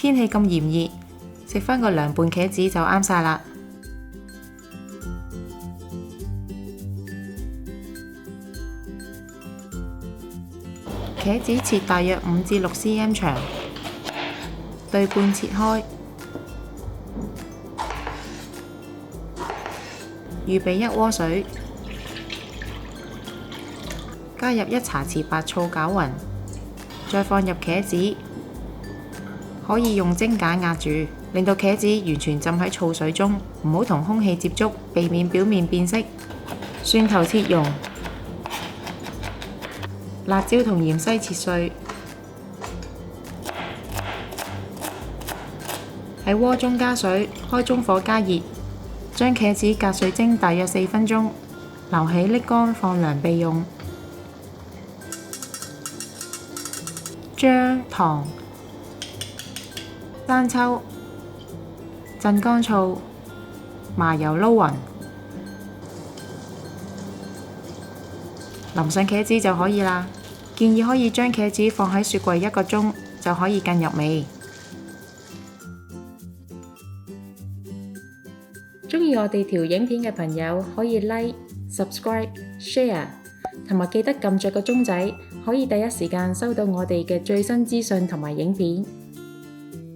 天氣咁炎熱，食返個涼拌茄子就啱晒啦。茄子切大約5至6 cm 長，對半切開。預備1鍋水，加入1茶匙白醋攪勻，再放入茄子，可以用蒸架壓住，令到茄子完全浸喺醋水中，唔好同空氣接觸，避免表面變色。蒜頭切蓉，辣椒同芫茜切碎，喺鍋中加水，開中火加熱，將茄子隔水蒸大約4分鐘，留起瀝乾放涼備用。薑、糖、生抽、鎮乾醋、麻油撈勻，淋上茄子就可以啦。建議可以將茄子放喺雪櫃1個鐘，就可以更入味。鍾意我哋條影片嘅朋友可以 Like、Subscribe、Share， 同埋記得撳着個鐘仔，可以第一時間收到我哋嘅最新資訊同埋影片。